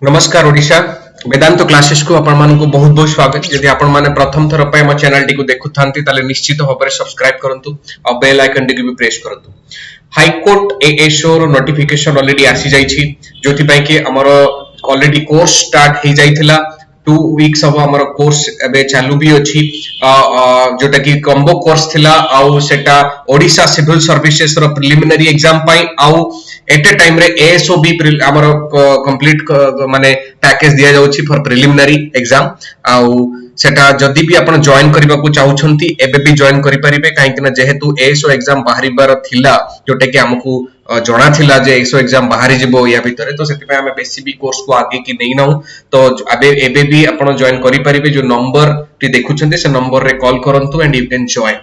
नमस्कार ओडिशा वेदांत क्लासेस को आपण मानक बहुत बहुत स्वागत। यदि आपण माने प्रथम थर पे हम चैनल टी को देखुथांती ताले निश्चित भाବରେ सब्सक्राइब करंतु और बेल आइकन टी भी प्रेस करंतु। हाई कोर्ट एएसओ रो नोटिफिकेशन ऑलरेडी आसी जाई छी जोथि पई कि हमर ऑलरेडी कोर्स स्टार्ट हे जाइथिला 2 वीक्स अब हमर कोर्स एबे चालू भी अछि जोटा कि कॉम्बो कोर्स थिला आउ सेटा ओडिशा सिविल सर्विसेस रो प्रिलिमिनरी एग्जाम पई आउ एट ए टाइम रे एएसओ भी हमर कंप्लीट माने पैकेज दिया जाउछि फॉर प्रिलिमिनरी एग्जाम आउ सेटा जदी भी आपण जॉइन करबा को चाहउछंती एबे भी जॉइन करि परिबे काहे कि ना जेहेतु एएसओ एग्जाम बाहरिबार थिला जोटा कि हमकु जणा थिला जे एएसओ एग्जाम बाहरी जिवो या भितरे तो सेति पे हमें बेसी भी कोर्स को आगे की नहीं नाउ तो अबे एबे भी आपण जॉइन करि परिबे जो नंबर टी देखुछंती से नंबर रे कॉल करंतु and you can join.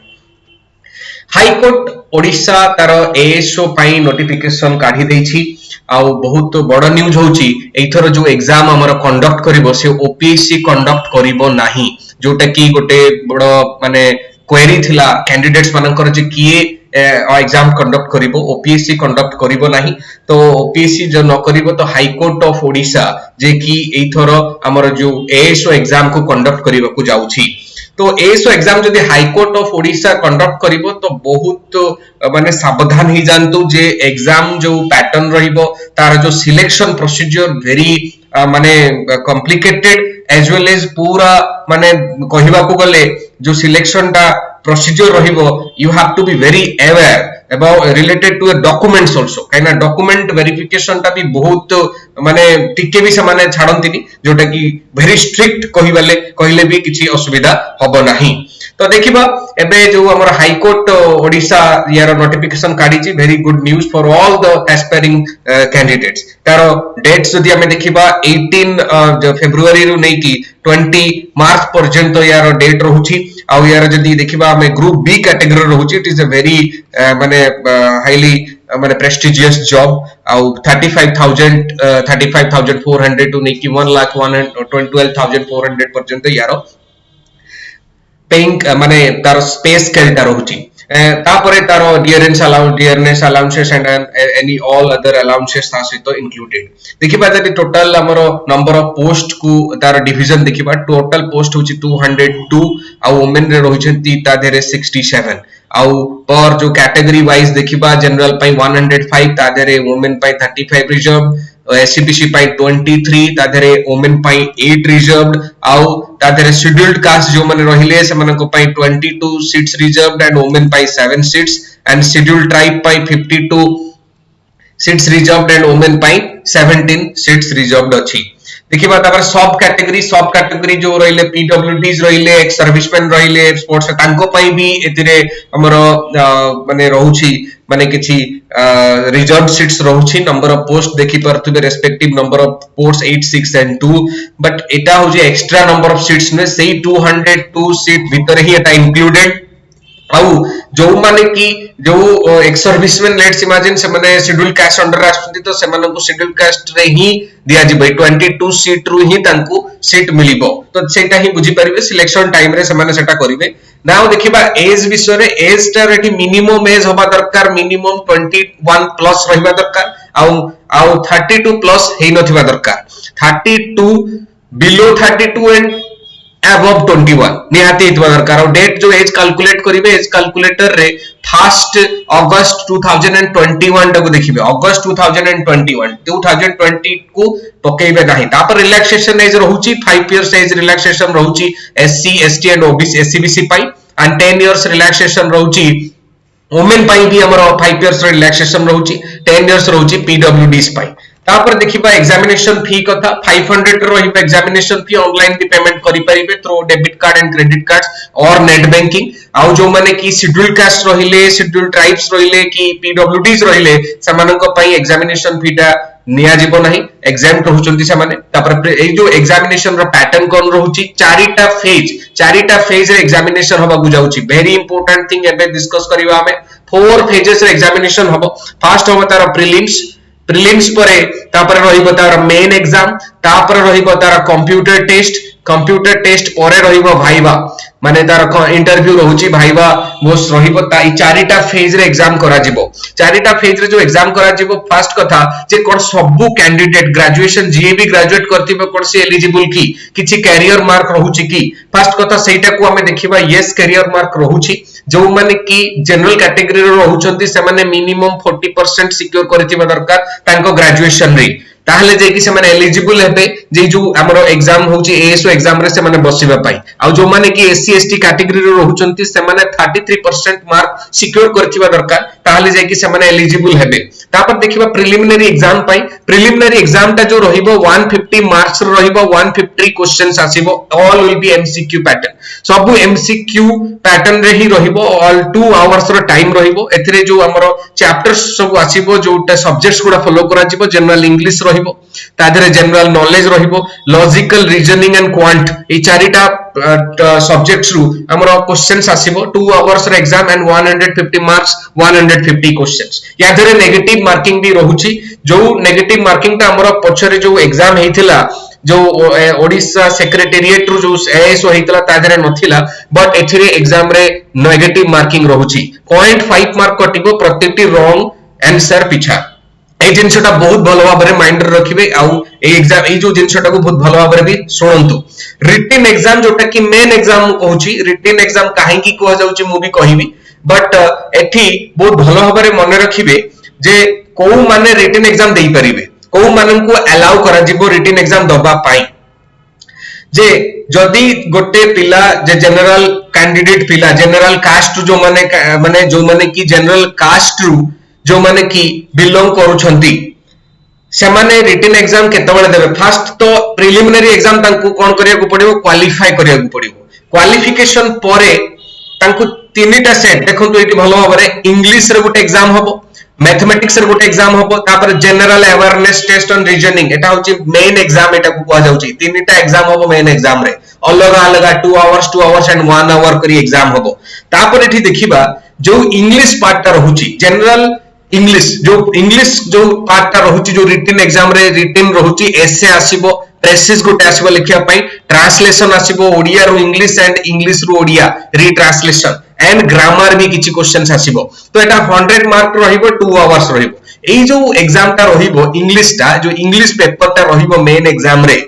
High court Odisha तार एएसओ पाई नोटिफिकेशन काढी देछि आउ बहुत बड़ न्यूज होउची एथर जो एग्जाम हमर कंडक्ट करिवो से ओपीएससी कंडक्ट करिवो नाही जोटा कि गोटे बड़ माने क्वेरी थिला कैंडिडेट्स मानकर जे किए एग्जाम कंडक्ट करिवो ओपीएससी कंडक्ट करिवो नाही तो ओपीएससी जो न करिवो तो हाई कोर्ट ऑफ ओडिशा जे कि एथर हमर जो एएसओ एग्जाम को कंडक्ट करिवो को जाउची तो एएसओ एग्जाम जदि high court of Odisha conduct करिवो तो बहुत माने सावधान ही जानतु जे एग्जाम जो पैटर्न रहिबो तार जो सिलेक्शन प्रोसीजर वेरी माने कॉम्प्लिकेटेड एज वेल एज पूरा माने कहिबा को गले जो सिलेक्शन टा प्रोसीजर रहिबो you have to be very aware about related to documents also काइना डॉक्यूमेंट वेरिफिकेशन टा भी बहुत माने टिके भी से माने छाडंतिनी जोटा कि वेरी स्ट्रिक्ट कहिले भी किछि असुविधा हबो नाही। तो देखिबा एबे जो हमर हाई कोर्ट ओडिशा यार नोटिफिकेशन काढी छि very good news for all the aspiring candidates तारो डेट्स जदि हमें देखिबा 18 फेब्रुआरी रु नै कि 20 मार्च पर्यंत यार डेट रहउछि आ यार जदि देखिबा हमें ग्रुप बी कैटेगरी रहउछि इट इज अ वेरी माने हाईली माने प्रेस्टिजियस जॉब आउ 35,400 टू नै कि 1,12,400 पर्यंत यार पेइंग माने तार स्पेस केलटा रहउछि तापरे तार dearness allowances and any all other allowances तासितो इंक्लूडेड देखिबा जदि टोटल हमरो नंबर ऑफ पोस्ट को तार डिवीजन देखिबा टोटल पोस्ट होछि 202 आ वुमेन रे रहिछंती ता धेरे 67 आउ पर जो कैटेगरी वाइज देखिबा जनरल पई 105 ता धेरे वुमेन पई 35 रिजर्व एससीबीसी पाई 23 ता धेरे वुमेन पाई 8 रिजर्व्ड आउ ता धेरे शेड्यूल्ड कास्ट जो माने रहिले से मानको पाई 22 seats reserved and women pi 7 seats and scheduled tribe pi 52 seats reserved and women pi 17 seats reserved अछि। देखिबा तापर सब कैटेगरी जो रहिले पीडब्ल्यूडीज रहिले एक्स सर्विसमैन रहिले स्पोर्ट्स तांको पाई भी एतिरे हमरो माने रहउछि माने किछि रिजर्व सीट्स रहउछि नंबर ऑफ पोस्ट देखि परतुबे respective number of post 8 6 and 2 but एटा होजे एक्स्ट्रा नंबर ऑफ सीट्स ने सेही 202 सीट भीतर ही एटा इंक्लूडेड आउ जो माने कि जो एक्स सर्विसमैन लेट्स इमेजिन से माने शेड्यूल कास्ट अंडर आछथि तो सेमान को शेड्यूल कास्ट रे ही दिया जिबे 22 सीट रु ही तांको सीट मिलिबो तो सेटा ही बुझी परिबे सिलेक्शन टाइम रे सेमाने सेटा करिवे। नाउ देखिबा एज विषय रे एज टा रेटी मिनिमम एज होबा दरकार मिनिमम 21 प्लस रहिबा दरकार आउ 32 प्लस हेइ नथिबा दरकार 32 बिलो 32 एंड above 21 निहाती इतवा दरकार और डेट जो एज कैलकुलेट करिवे एज कैलकुलेटर रे 1 अगस्त 2021 को देखिबे अगस्त 2020 को पकेइबे नाही तापर रिलैक्सेशन एज रहउची 5 इयर्स एज रिलैक्सेशन रहउची SC ST and OBC SCBC पाई एंड 10 इयर्स रिलैक्सेशन रहउची वुमेन पाई भी हमर 5 इयर्स रिलैक्सेशन रहउची 10 इयर्स रहउची पीडब्ल्यूडीज पाई तापर देखिबा एग्जामिनेशन फी कथा 500 रहिबा एग्जामिनेशन फी ऑनलाइन भी पेमेंट करि परिबे through debit card and credit cards और नेट बैंकिंग आउ जो माने कि शेड्यूल कास्ट रहिले शेड्यूल ट्राइब्स रहिले कि पीडब्ल्यूडीज रहिले समानक पई एग्जामिनेशन फीटा निया जीवो नाही एग्जाम रहउचंती से माने तापर ए जो एग्जामिनेशन रो पैटर्न कोन रहउची चारिटा फेज रे एग्जामिनेशन होबा गु जाउची वेरी इंपोर्टेंट थिंग एबे डिस्कस करिवा हमें 4 फेजेस रे एग्जामिनेशन होबो फर्स्ट होबो तार प्रिलिम्स परे तापर रहिबो तार मेन एग्जाम तापर रहिबो तार कंप्यूटर टेस्ट परे रहिबो भाइबा माने तार इंटरव्यू रहउची भाइबा मोस रहिबो ताई चारिटा फेज रे एग्जाम करा जिवो चारिटा फेज रे जो एग्जाम करा जिवो फर्स्ट कथा जे कोन सबु कैंडिडेट ग्रेजुएशन जे भी ग्रेजुएट करथिबो कोन से एलिजिबल की किछि कैरियर मार्क रहउची की फर्स्ट कथा सेटा को हमें देखिबा यस कैरियर मार्क रहउची जो माने की जनरल कैटेगरी रो रहउचंती से माने मिनिमम 40% सिक्योर करथिबा दरकार तांको ग्रेजुएशन रे ताहले जे कि से माने एलिजिबल हेबे जे जो हमरो एग्जाम होची एएसओ एग्जाम रे से माने बसिबा पाई आ जो माने की एससी एसटी कैटेगरी रो रहउचंती से माने 33% मार्क सिक्योर करथिबा दरकार ताहले जे कि से माने एलिजिबल हेबे तापर देखिबा प्रिलिमिनरी एग्जाम पाई प्रिलिमिनरी एग्जाम ता जो रहिबो 150 मार्क्स रो रहिबो 150 क्वेश्चंस आसीबो all will be MCQ pattern सब एमसीक्यू पैटर्न रे ही रहिबो ऑल 2 आवर्स रो टाइम रहिबो एथिरे जो हमरो चैप्टर्स सब आसीबो जोटा सब्जेक्ट्स गुडा फॉलो करा जिवो जनरल इंग्लिश रहिबो तादरे जनरल नॉलेज रहिबो लॉजिकल रीजनिंग एंड क्वांट ए चारिटा सब्जेक्ट्स रु हमरो क्वेश्चंस आसीबो 2 आवर्स रो एग्जाम एंड 150 मार्क्स 150 क्वेश्चंस या धरे नेगेटिव मार्किंग भी रहउची जो नेगेटिव मार्किंग ता हमरो पछरे जो एग्जाम हेथिला जो ओडिशा सेक्रेटेरिएट रु जो एएसओ हेतला तादरे नथिला बट एथिरे एग्जाम रे नेगेटिव मार्किंग रहउची 0.5 मार्क कटिबो प्रत्येकटी रॉन्ग आंसर पिछा ए जिनसटा बहुत भलो भाबरे माइंड रे रखिबे आउ ए एग्जाम ए जो जिनसटा को बहुत भलो भाबरे भी सुनंतु रिटन एग्जाम जोटा कि मेन एग्जाम कहूची रिटन एग्जाम काहे की कह जाउची मु भी कहिबी बट एठी बहुत भलो भाबरे मन रखिबे जे को माने रिटन एग्जाम देई परिबे को मानन को अलाउ करा जिवो रिटन एग्जाम दबा पाई जे जदी गोटे पिला जे जनरल कैंडिडेट पिला जनरल कास्ट जो माने जो माने की जनरल कास्ट रु जो माने की बिलोंग करूछंती से माने रिटन एग्जाम केतबेले देबे फर्स्ट तो प्रिलिमिनरी एग्जाम तांको कोन करिया को पड़िबो क्वालिफाई करिया को पड़िबो क्वालिफिकेशन परे तांको तीनटा सेट देखंतु एटी भलो भाबरे इंग्लिश रे गोटे एग्जाम हबो मैथमेटिक्स रे गोटे एग्जाम हबो तापर general awareness test on reasoning एटा होची मेन एग्जाम एटा को कहआ जाउची तीनटा एग्जाम हबो मेन एग्जाम रे अलग अलग 2 आवर्स एंड 1 आवर करी एग्जाम हबो तापर एठी देखिबा जो इंग्लिश पार्ट ता रहउची जनरल इंग्लिश जो पार्ट ता रहउची जो रिटन एग्जाम रे रिटन रहउची एसे आसीबो प्रेसिस गोटे आसीबो लिखिया पई ट्रांसलेशन आसीबो ओडिया रो इंग्लिश एंड इंग्लिश रो ओडिया रीट्रांसलेशन एंड ग्रामर भी किछि क्वेश्चंस आसीबो तो एटा 100 मार्क रहिबो 2 आवर्स रहिबो एई जो एग्जाम ता रहिबो इंग्लिश ता जो इंग्लिश पेपर ता रहिबो मेन एग्जाम रे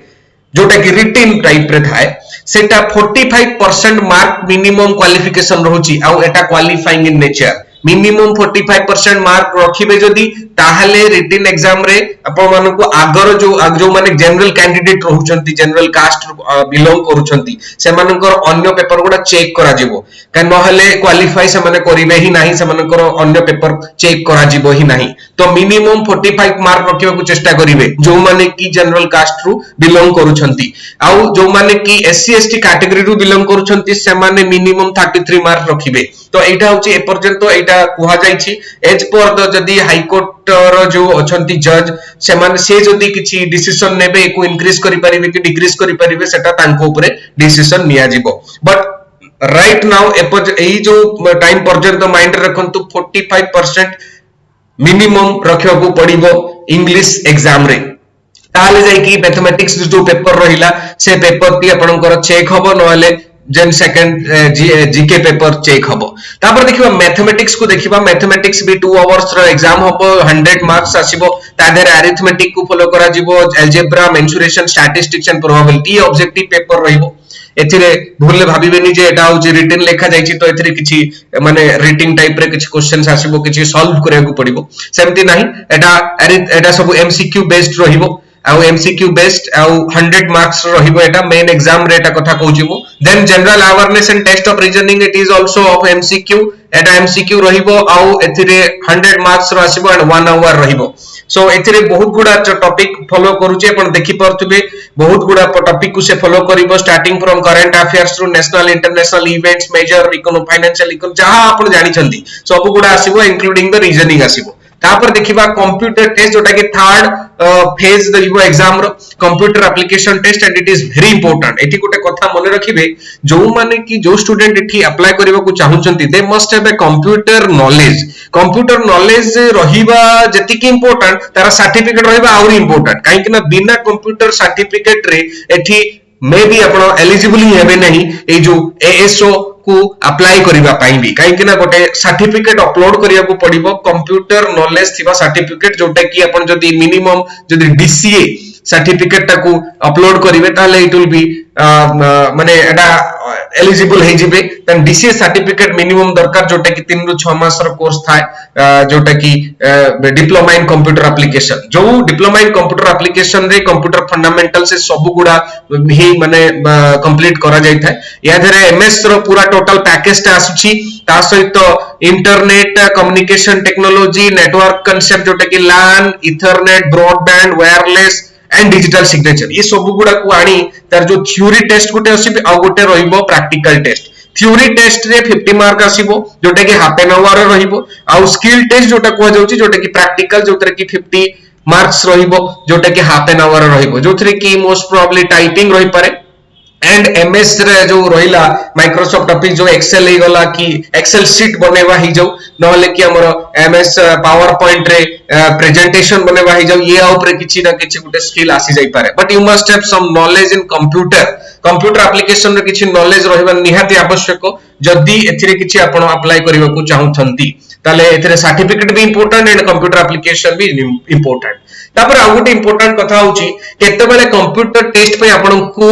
जोटा कि रिटन टाइप रे थाए सेटा 45% मार्क मिनिमम क्वालिफिकेशन रहउची आ एटा qualifying in nature minimum 45% mark रखिबे जदी ताहले रिटन एग्जाम रे अपन मान को आगर जो माने जनरल कैंडिडेट रहउचंती जनरल कास्ट बिलोंग करूचंती से मानकर अन्य पेपर गुडा चेक करा जिवो का नहले क्वालिफाई से माने करिवे ही नाही से मानकर अन्य पेपर चेक करा जिवो ही नाही तो मिनिमम 45 मार्क रखिबा को चेष्टा करिवे जो माने की जनरल कास्ट रु बिलोंग करूचंती आ जो माने की एससी एसटी कैटेगरी रु बिलोंग करूचंती से माने मिनिमम 33 मार्क रखिबे तो एटा होची ए पर्यंत एटा कुहा जाईची एज पर द जदी हाई कोर्ट रो जो अछंती जज से माने से जदी किछि डिसीजन नेबे को इंक्रीज करि परिबे कि डिक्रीज करि परिबे सेटा तांको ऊपर डिसीजन निया जिवो बट राइट नाउ एई जो टाइम पर्यंत माइंड रखंतु 45% मिनिमम रखिया को पड़िबो इंग्लिश एग्जाम रे ताले जाई कि मैथमेटिक्स जो पेपर रहिला से पेपर ती आपनकर चेक हबो नहले जेन सेकंड जीके पेपर चेक हबो तापर देखिबा मैथमेटिक्स को देखिबा मैथमेटिक्स भी 2 आवर्स रो एग्जाम हबो 100 मार्क्स आसीबो तादेर अरिथमेटिक को फॉलो करा जिवो algebra mensuration statistics and probability objective paper रहिबो एथिरे भूलले भाबिबेनी जे एटा होची रिटन लेखा जाईची तो एथिरे किछि माने रीडिंग टाइप रे किछि क्वेश्चंस आसीबो किछि सॉल्व करिया को पड़िबो सेमति नाही एटा सब एमसीक्यू बेस्ड रहिबो आ एमसीक्यू बेस्ड आ 100 मार्क्स रहिबो एटा मेन एग्जाम रे एटा कथा कहूची मु then general awareness and test of reasoning it is also of MCQ एटा एमसीक्यू रहिबो आ एथिरे 100 मार्क्स रो आसीबो एंड 1 आवर रहिबो सो एथिरे बहुत गुडा टॉपिक फॉलो करूचे अपन देखि परथुबे बहुत गुडा टॉपिक को से फॉलो करिवो starting from current affairs to national international events major economic financial economic जहां आपण जानि छंती सब गुडा आसीबो इंक्लूडिंग द रीजनिंग आसीबो तापर देखिबा कंप्यूटर टेस्ट जोटा कि थर्ड फेज देखिबो एग्जाम रो computer application test and it is very important. एठी गोटे कथा मने रखिबे जो माने कि जो स्टूडेंट एठी अप्लाई करबा को चाहुचंती they must have a computer knowledge. Computer knowledge रहिबा जति कि इंपोर्टेंट तारा सर्टिफिकेट रहिबा और इंपोर्टेंट काहे कि ना बिना कंप्यूटर सर्टिफिकेट रे एठी मे बी आपण एलिजिबल ही हेबे नहीं ए जो एएसओ को अप्लाई करिबा पाई भी काहे कि ना गोटे सर्टिफिकेट अपलोड करिया को पड़िबो कंप्यूटर नॉलेज थिबा सर्टिफिकेट जोटा कि आपण जदी मिनिमम जदी डीसीए सर्टिफिकेट टाकू अपलोड करिवे ताले इट विल बी माने एटा एलिजिबल हे जिबे तन डीसीए सर्टिफिकेट मिनिमम दरकार जोटा कि 3 रु 6 मास रो कोर्स थाए जोटा कि डिप्लोमा इन कंप्यूटर एप्लीकेशन जो डिप्लोमा इन कंप्यूटर एप्लीकेशन रे कंप्यूटर फंडामेंटल से सब गुडा ही माने कंप्लीट करा जाय थाए या धरे एमएस रो पूरा टोटल पैकेज ता आसुची ता सहित internet communication technology network concept जोटा कि LAN Ethernet broadband wireless and digital signature ये सब गुडा को आनी तार जो थ्योरी टेस्ट गुटे आसी आ गुटे रहिबो प्रैक्टिकल टेस्ट। थ्योरी टेस्ट रे 50 मार्क आसीबो जोटा कि हाफ एन आवर रहिबो आ स्किल टेस्ट जोटा को जाउची जोटा कि प्रैक्टिकल जोतरे कि 50 मार्क्स रहिबो जोटा कि हाफ एन आवर रहिबो जोथरे कि मोस्ट प्रोबब्ली टाइपिंग रहि पारे एंड एमएस रे जो रहिला माइक्रोसॉफ्ट ऑफिस जो एक्सेल हे गला कि एक्सेल शीट बनेवा ही जाऊ नहले कि हमर एमएस पावर पॉइंट रे प्रेजेंटेशन बनेवा ही जाऊ ये ऊपर किछि ना किछि गुटे स्किल आसी जाई पारे but you must have some knowledge in computer application रे किछि नॉलेज रहिबा निहाती आवश्यक जदी एथिरे किछि आपण अप्लाई करिवा को चाहुथंती ताले एथिरे सर्टिफिकेट भी इंपोर्टेंट एंड कंप्यूटर एप्लीकेशन भी इंपोर्टेंट। तापर आ गुटे इंपोर्टेंट कथा होची केते बेले कंप्यूटर टेस्ट पे आपण को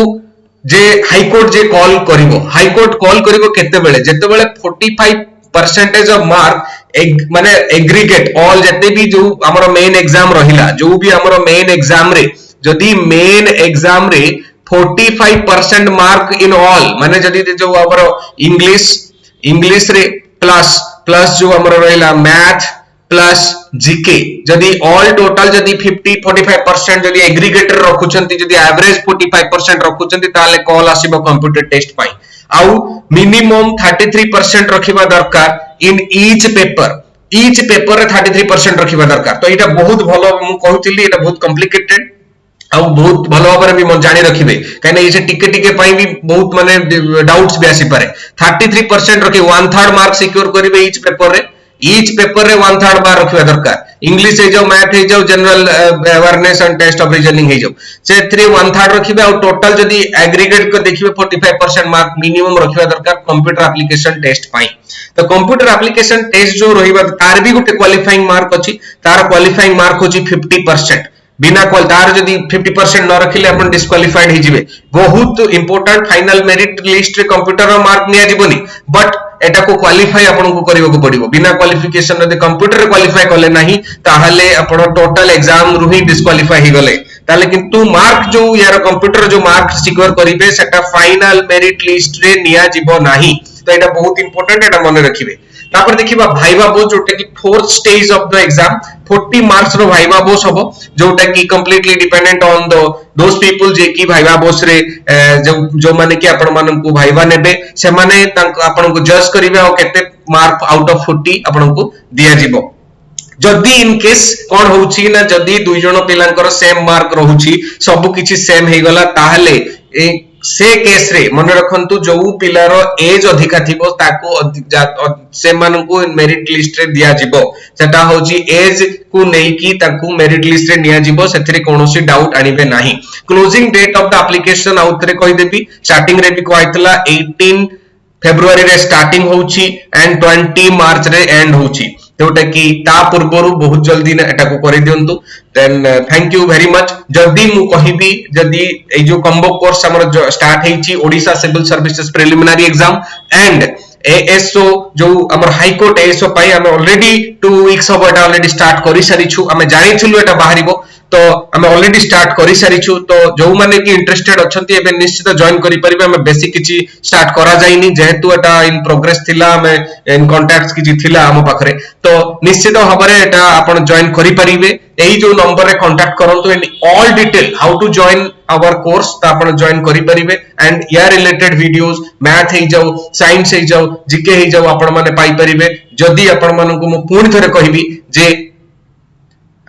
जे हाईकोर्ट जे कॉल करिवो हाईकोर्ट कॉल करिवो केते बेले जेते बेले 45% ऑफ मार्क माने एग्रीगेट ऑल जते भी जो हमरो मेन एग्जाम रहिला जो भी हमरो मेन एग्जाम रे जदी मेन एग्जाम रे 45% मार्क इन ऑल माने जदी जो हमरो इंग्लिश रे प्लस जो हमरो रहिला मैथ प्लस जीके जदी ऑल टोटल जदी 50-45% जदी एग्रीगेटर रखुचंती जदी एवरेज 45% रखुचंती ताले कॉल आसीबो कंप्यूटर टेस्ट पाई आउ मिनिमम 33% रखिबा दरकार इन ईच पेपर रे 33% रखिबा दरकार। तो एटा बहुत भलो मु कहउतिली एटा बहुत कॉम्प्लिकेटेड आ बहुत भलो भाबरे भी मन जानि रखिबे काहे ए से टिके पाई भी बहुत माने डाउट्स भी आसी पारे 33% रखि 1/3 मार्क सिक्योर करिवे ईच पेपर रे 1/3 मार्क रखिबा दरकार इंग्लिश हे जाऊ मैथ हे जाऊ general awareness and test of reasoning हे जाऊ से 1/3 रखिबे और टोटल जदी एग्रीगेट को देखिबे 45% मार्क मिनिमम रखिबा दरकार कंप्यूटर एप्लीकेशन टेस्ट पाई। तो कंप्यूटर एप्लीकेशन टेस्ट जो रहिबा तार भी गुटे क्वालिफाइंग मार्क अछि तार क्वालिफाइंग मार्क होची 50% बिना कॉल तार जदी 50% न रखिले अपन डिस्क्वालिफाइड हे जिवे बहुत इंपोर्टेंट फाइनल मेरिट लिस्ट रे कंप्यूटर रो मार्क निया जिवनी बट एटा को क्वालिफाई आपन को करिवो को पड़िबो बिना क्वालिफिकेशन रे कंप्यूटर क्वालिफाई करले नाही ताहले आपण टोटल एग्जाम रु ही डिस्क्वालिफाई हे गले ताले किंतु मार्क जो यार कंप्यूटर जो मार्क सिक्योर करिवे सेटा फाइनल मेरिट लिस्ट रे निया जिवो नाही। तो एटा बहुत इंपोर्टेंट एटा मन रखिबे। तापर देखिबा भाइवा बोस जोटा कि fourth stage of the exam 40 marks रो भाइवा बोस हबो जोटा कि completely dependent on those people जे कि भाइवा बोस रे जो माने कि आपण मानन को भाइवा नेबे से माने आपण को जज करिवे और केते मार्क आउट ऑफ 40 आपण को दिया जिवो जदी इन केस कोन होउची ना जदी दुई जण पिलांकर सेम मार्क रहउची सब किछि सेम हे गला ताहले से केस रे मन रखंतु जो पिलार एज अधिका थिबो ताको से मान को मेरिट लिस्ट रे दिया जिवो सेटा होची एज को नै की ताको मेरिट लिस्ट रे निया जिवो सेथिरे कोनोसी डाउट आनिबे नाही। Closing date of the application आउतरे कहि देबी स्टार्टिंग रे भी कहैतला 18 फेब्रुआरी रे स्टार्टिंग होउची एंड 20 मार्च रे एंड होउची जोटा कि ता पूर्वरु बहुत जल्दी ना एटा को करि दियंतु। Then thank you very much. जदी मु कहिबी जदी ए जो कॉम्बो कोर्स हमर स्टार्ट हेची Odisha civil services preliminary exam and ASO जो हमर हाई कोर्ट एएसओ पाई हम ऑलरेडी 2 वीक्स हो एटा ऑलरेडी स्टार्ट करि सारी छु हमें जानि छिलु एटा बाहरिबो तो हमें ऑलरेडी स्टार्ट करि सारी छु। तो जो माने कि इंटरेस्टेड अछंती एबे निश्चित जॉइन करि परिबे हमें बेसिक किछि स्टार्ट करा जाइनी जेहेतु एटा इन प्रोग्रेस थिला हमें इन कांटेक्ट्स किछि थिला हम पाखरे तो निश्चित हबरे एटा आपण जॉइन करि परिबे एही जो नंबर रे कांटेक्ट करंतु in all detail how to join our course ता आपण जॉइन करि परिबे एंड या रिलेटेड वीडियोस मैथ हे जाऊ साइंस हे जाऊ जीके हे जाऊ आपण माने पाई परिबे। जदी आपण मानन को मु पूर्ण थरे कहिबी जे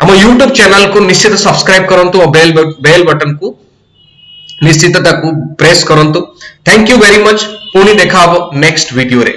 हम यूट्यूब चैनल को निश्चित सब्सक्राइब करंतु और बेल बटन को निश्चित ताकू प्रेस करंतु। Thank you very much. पुणी देखा हबो नेक्स्ट वीडियो रे।